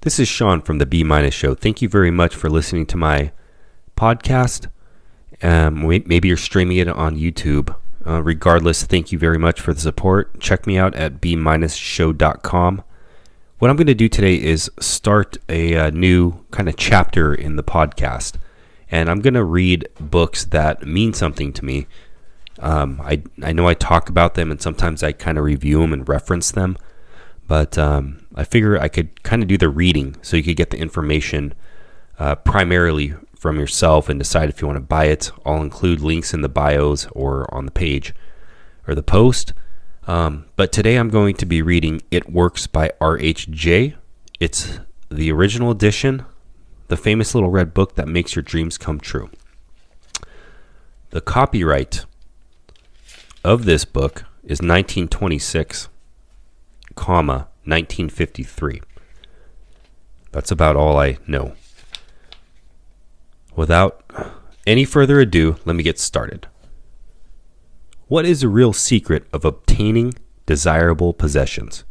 This is Shawn from the B- Show. Thank you very much for listening to my podcast. Maybe you're streaming it on YouTube. Regardless, thank you very much for the support. Check me out at b-show.com. What I'm going to do today is start a new kind of chapter in the podcast. And I'm going to read books that mean something to me. I know I talk about them and sometimes I kind of review them and reference them. But I figure I could kind of do the reading so you could get the information primarily from yourself and decide if you want to buy it. I'll include links in the bios or on the page or the post. But today I'm going to be reading It Works by RHJ. It's the original edition, the famous little red book that makes your dreams come true. The copyright of this book is 1926, 1953. That's about all I know. Without any further ado, let me get started. What is the real secret of obtaining desirable possessions?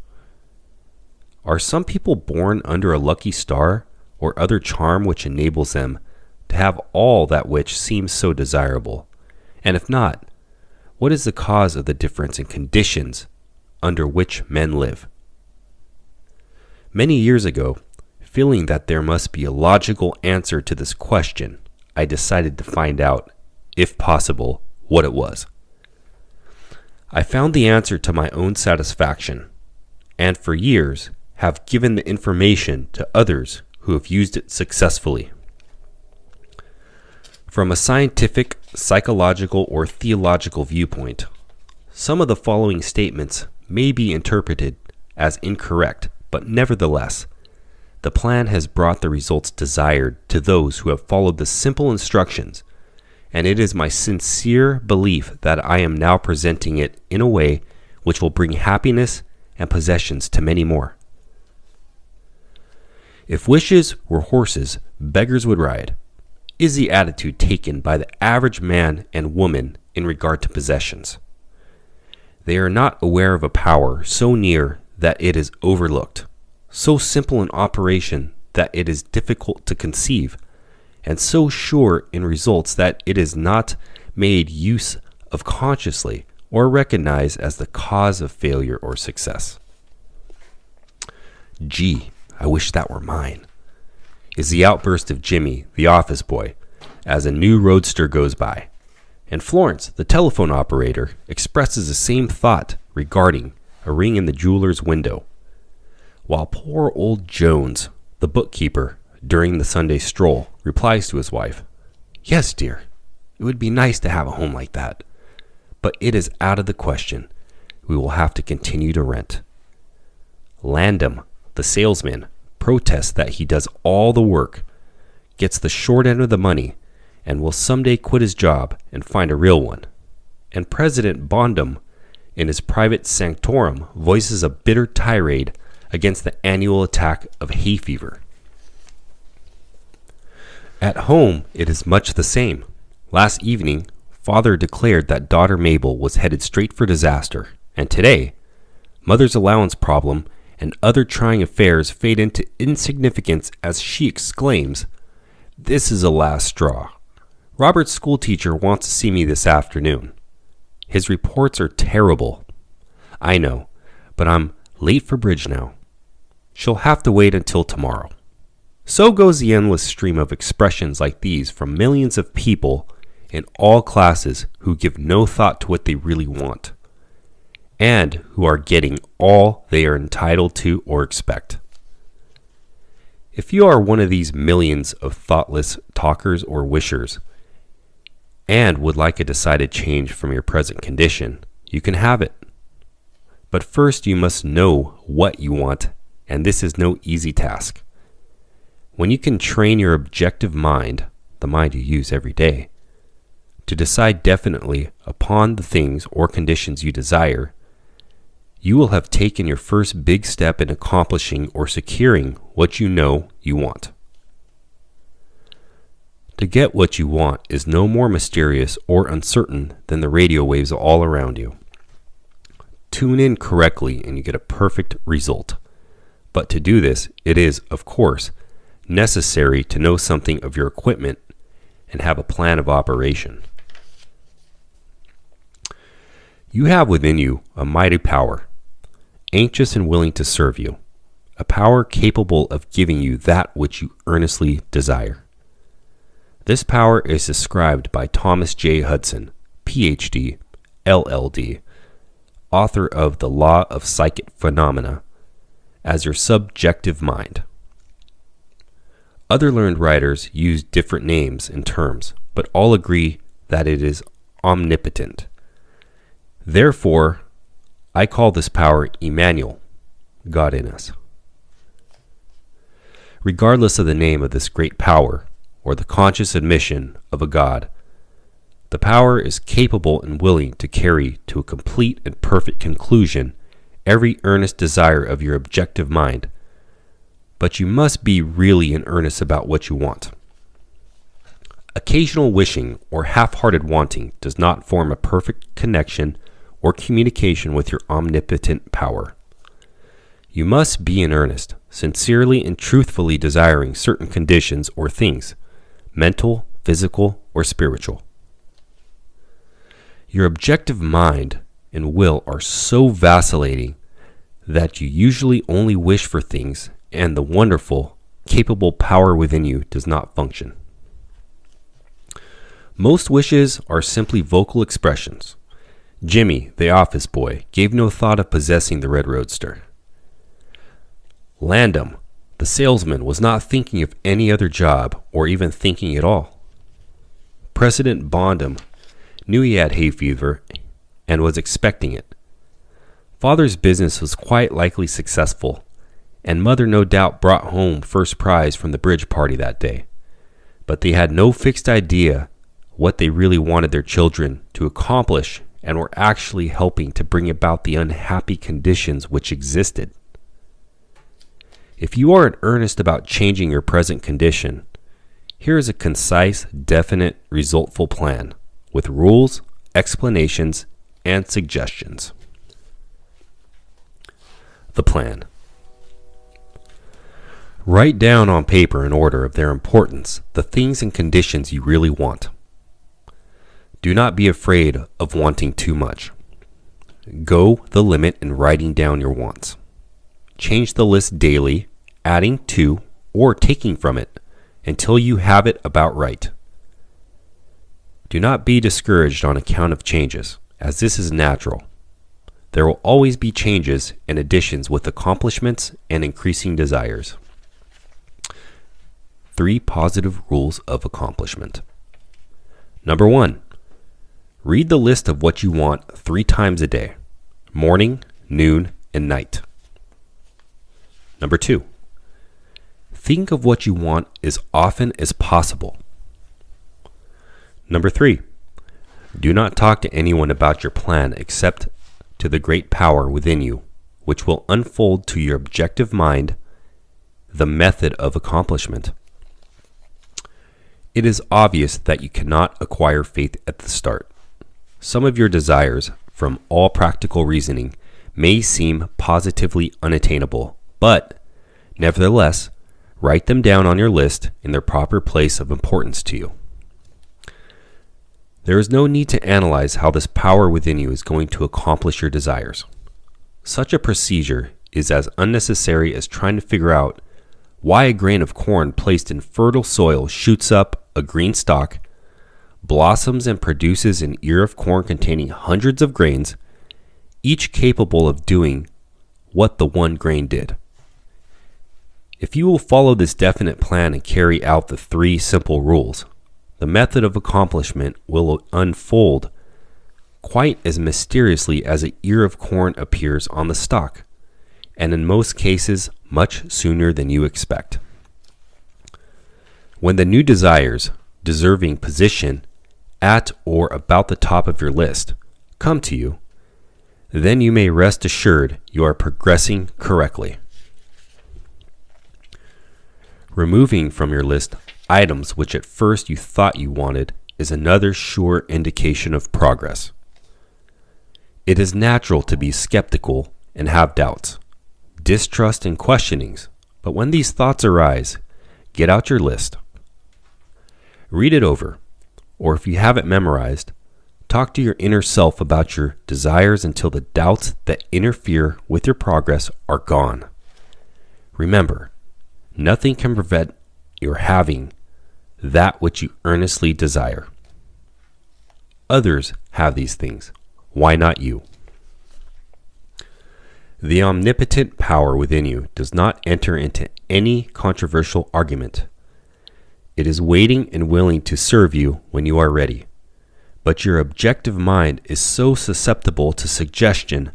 Are some people born under a lucky star or other charm which enables them to have all that which seems so desirable? And if not, what is the cause of the difference in conditions under which men live? Many years ago, feeling that there must be a logical answer to this question, I decided to find out, if possible, what it was. I found the answer to my own satisfaction, and for years have given the information to others who have used it successfully. From a scientific, psychological, or theological viewpoint, some of the following statements may be interpreted as incorrect, but nevertheless, the plan has brought the results desired to those who have followed the simple instructions, and it is my sincere belief that I am now presenting it in a way which will bring happiness and possessions to many more. If wishes were horses, beggars would ride, is the attitude taken by the average man and woman in regard to possessions. They are not aware of a power so near that it is overlooked, so simple in operation that it is difficult to conceive, and so sure in results that it is not made use of consciously or recognized as the cause of failure or success. Gee, I wish that were mine, is the outburst of Jimmy, the office boy, as a new roadster goes by. And Florence, the telephone operator, expresses the same thought regarding a ring in the jeweler's window, while poor old Jones, the bookkeeper, during the Sunday stroll, replies to his wife, "Yes, dear, it would be nice to have a home like that, but it is out of the question. We will have to continue to rent." Landham, the salesman, protests that he does all the work, gets the short end of the money, and will someday quit his job and find a real one. And President Bondum, in his private sanctorum, voices a bitter tirade against the annual attack of hay fever. At home, it is much the same. Last evening, father declared that daughter Mabel was headed straight for disaster, and today, mother's allowance problem and other trying affairs fade into insignificance as she exclaims, "This is a last straw. Robert's schoolteacher wants to see me this afternoon. His reports are terrible. I know, but I'm late for bridge now. She'll have to wait until tomorrow." So goes the endless stream of expressions like these from millions of people in all classes who give no thought to what they really want, and who are getting all they are entitled to or expect. If you are one of these millions of thoughtless talkers or wishers, and would like a decided change from your present condition, you can have it. But first you must know what you want, and this is no easy task. When you can train your objective mind, the mind you use every day, to decide definitely upon the things or conditions you desire, you will have taken your first big step in accomplishing or securing what you know you want. To get what you want is no more mysterious or uncertain than the radio waves all around you. Tune in correctly and you get a perfect result. But to do this, it is, of course, necessary to know something of your equipment and have a plan of operation. You have within you a mighty power, anxious and willing to serve you, a power capable of giving you that which you earnestly desire. This power is described by Thomas J. Hudson, Ph.D., LL.D., author of The Law of Psychic Phenomena, as your subjective mind. Other learned writers use different names and terms, but all agree that it is omnipotent. Therefore, I call this power Emmanuel, God in us. Regardless of the name of this great power, or the conscious admission of a God, the power is capable and willing to carry to a complete and perfect conclusion every earnest desire of your objective mind, but you must be really in earnest about what you want. Occasional wishing or half-hearted wanting does not form a perfect connection or communication with your omnipotent power. You must be in earnest, sincerely and truthfully desiring certain conditions or things, mental, physical, or spiritual. Your objective mind and will are so vacillating that you usually only wish for things and the wonderful, capable power within you does not function. Most wishes are simply vocal expressions. Jimmy, the office boy, gave no thought of possessing the red roadster. Landum, the salesman, was not thinking of any other job or even thinking at all. President Bondum knew he had hay fever and was expecting it. Father's business was quite likely successful, and Mother no doubt brought home first prize from the bridge party that day. But they had no fixed idea what they really wanted their children to accomplish and were actually helping to bring about the unhappy conditions which existed. If you are in earnest about changing your present condition, here is a concise, definite, resultful plan with rules, explanations, and suggestions. The plan. Write down on paper in order of their importance the things and conditions you really want. Do not be afraid of wanting too much. Go the limit in writing down your wants. Change the list daily, adding to or taking from it until you have it about right. Do not be discouraged on account of changes, as this is natural. There will always be changes and additions with accomplishments and increasing desires. 3 positive rules of accomplishment. Number 1. Read the list of what you want 3 times a day, morning, noon, and night. Number 2. Think of what you want as often as possible. Number 3. Do not talk to anyone about your plan except to the great power within you, which will unfold to your objective mind the method of accomplishment. It is obvious that you cannot acquire faith at the start. Some of your desires, from all practical reasoning, may seem positively unattainable, but, nevertheless, write them down on your list in their proper place of importance to you. There is no need to analyze how this power within you is going to accomplish your desires. Such a procedure is as unnecessary as trying to figure out why a grain of corn placed in fertile soil shoots up a green stalk, blossoms and produces an ear of corn containing hundreds of grains, each capable of doing what the one grain did. If you will follow this definite plan and carry out the 3 simple rules, the method of accomplishment will unfold quite as mysteriously as an ear of corn appears on the stalk, and in most cases much sooner than you expect. When the new desires, deserving position at or about the top of your list, come to you, then you may rest assured you are progressing correctly. Removing from your list items which at first you thought you wanted is another sure indication of progress. It is natural to be skeptical and have doubts. distrust and questionings, but when these thoughts arise, get out your list. Read it over, or if you have it memorized, talk to your inner self about your desires until the doubts that interfere with your progress are gone. Remember, nothing can prevent your having that which you earnestly desire. Others have these things. Why not you? The omnipotent power within you does not enter into any controversial argument. It is waiting and willing to serve you when you are ready. But your objective mind is so susceptible to suggestion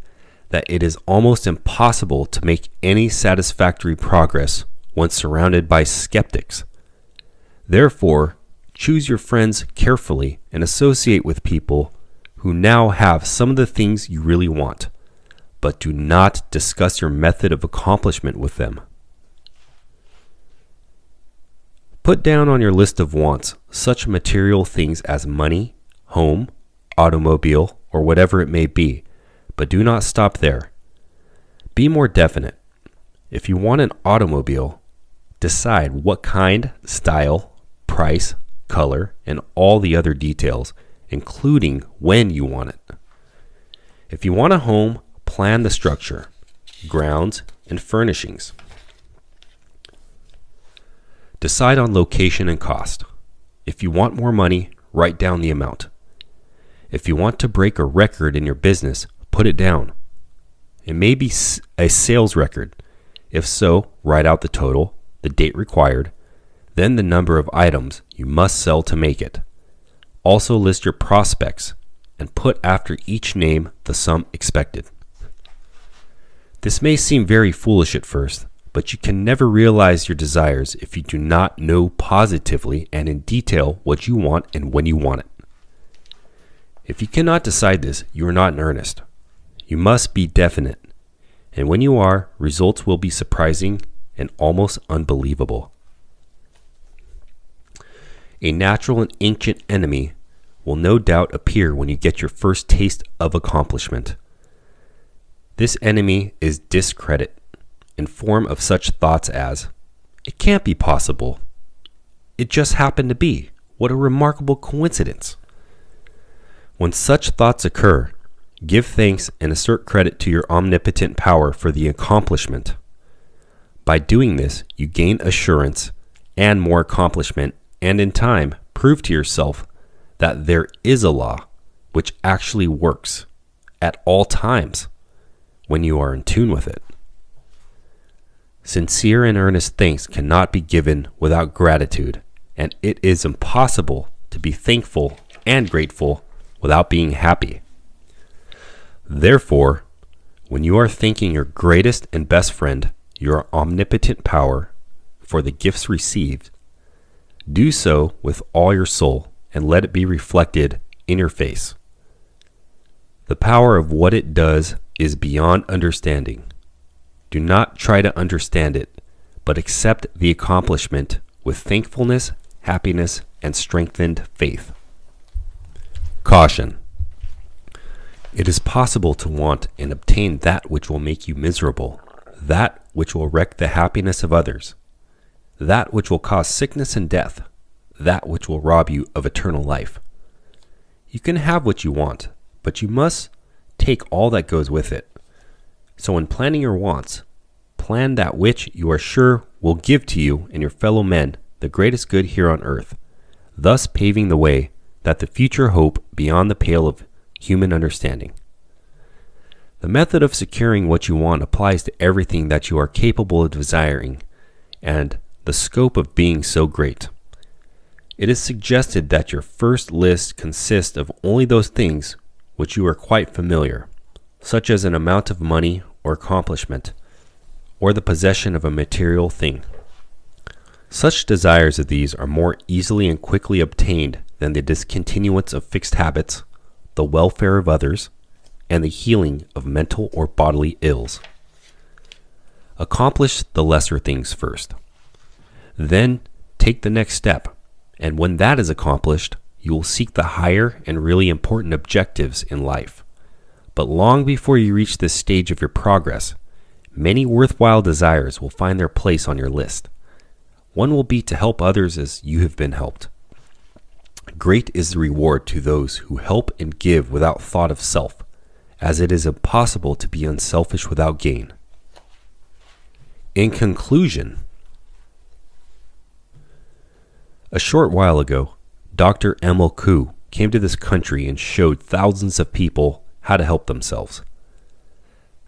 that it is almost impossible to make any satisfactory progress once surrounded by skeptics. Therefore, choose your friends carefully and associate with people who now have some of the things you really want, but do not discuss your method of accomplishment with them. Put down on your list of wants such material things as money, home, automobile, or whatever it may be, but do not stop there. Be more definite. If you want an automobile, decide what kind, style, price, color, and all the other details, including when you want it. If you want a home, plan the structure, grounds, and furnishings. Decide on location and cost. If you want more money, write down the amount. If you want to break a record in your business, put it down. It may be a sales record. If so, write out the total, the date required, then the number of items you must sell to make it. Also list your prospects and put after each name the sum expected. This may seem very foolish at first, but you can never realize your desires if you do not know positively and in detail what you want and when you want it. If you cannot decide this, you are not in earnest. You must be definite, and when you are, results will be surprising and almost unbelievable. A natural and ancient enemy will no doubt appear when you get your first taste of accomplishment. This enemy is discredit, in form of such thoughts as, "It can't be possible. It just happened to be. What a remarkable coincidence." When such thoughts occur, give thanks and assert credit to your omnipotent power for the accomplishment. By doing this, you gain assurance and more accomplishment, and in time, prove to yourself that there is a law which actually works at all times when you are in tune with it. Sincere and earnest thanks cannot be given without gratitude, and it is impossible to be thankful and grateful without being happy. Therefore, when you are thanking your greatest and best friend, your omnipotent power, for the gifts received, do so with all your soul and let it be reflected in your face. The power of what it does is beyond understanding. Do not try to understand it, but accept the accomplishment with thankfulness, happiness, and strengthened faith. Caution. It is possible to want and obtain that which will make you miserable, that which will wreck the happiness of others, that which will cause sickness and death, that which will rob you of eternal life. You can have what you want, but you must take all that goes with it. So in planning your wants, plan that which you are sure will give to you and your fellow men the greatest good here on earth, thus paving the way that the future hope beyond the pale of human understanding. The method of securing what you want applies to everything that you are capable of desiring, and the scope of being so great. It is suggested that your first list consists of only those things which you are quite familiar, such as an amount of money or accomplishment, or the possession of a material thing. Such desires of these are more easily and quickly obtained than the discontinuance of fixed habits, the welfare of others, and the healing of mental or bodily ills. Accomplish the lesser things first. Then take the next step, and when that is accomplished, you will seek the higher and really important objectives in life. But long before you reach this stage of your progress, Many worthwhile desires will find their place on your list. One will be to help others as you have been helped. Great is the reward to those who help and give without thought of self, as it is impossible to be unselfish without gain. In conclusion, a short while ago, Dr. Emil Koo came to this country and showed thousands of people how to help themselves.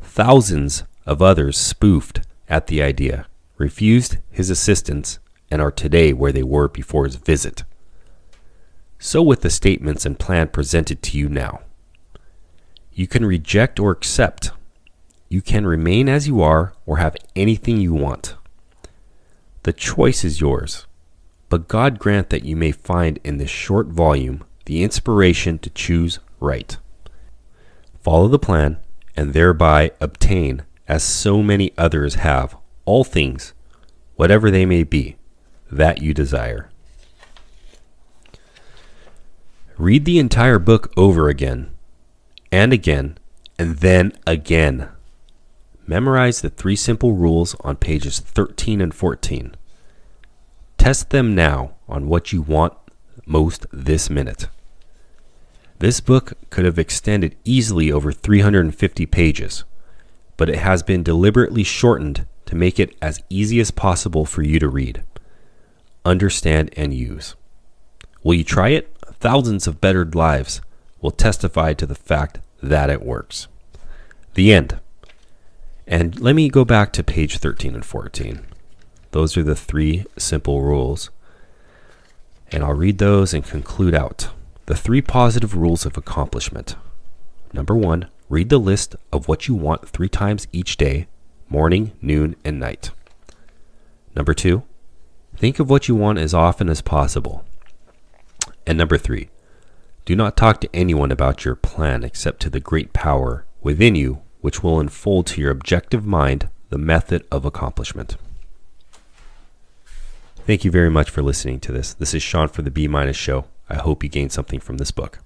Thousands of others spoofed at the idea, refused his assistance, and are today where they were before his visit. So with the statements and plan presented to you now. You can reject or accept. You can remain as you are or have anything you want. The choice is yours, but God grant that you may find in this short volume the inspiration to choose right. Follow the plan and thereby obtain, as so many others have, all things, whatever they may be, that you desire. Read the entire book over again, and then again. Memorize the 3 simple rules on pages 13 and 14. Test them now on what you want most this minute. This book could have extended easily over 350 pages, but it has been deliberately shortened to make it as easy as possible for you to read, understand, and use. Will you try it? Thousands of bettered lives will testify to the fact that it works. The end. And let me go back to page 13 and 14. Those are the 3 simple rules. And I'll read those and conclude out. The 3 positive rules of accomplishment. Number 1, read the list of what you want 3 times each day, morning, noon, and night. Number 2, think of what you want as often as possible. And number 3, do not talk to anyone about your plan except to the great power within you, which will unfold to your objective mind the method of accomplishment. Thank you very much for listening to this. This is Shawn for the B- Show. I hope you gained something from this book.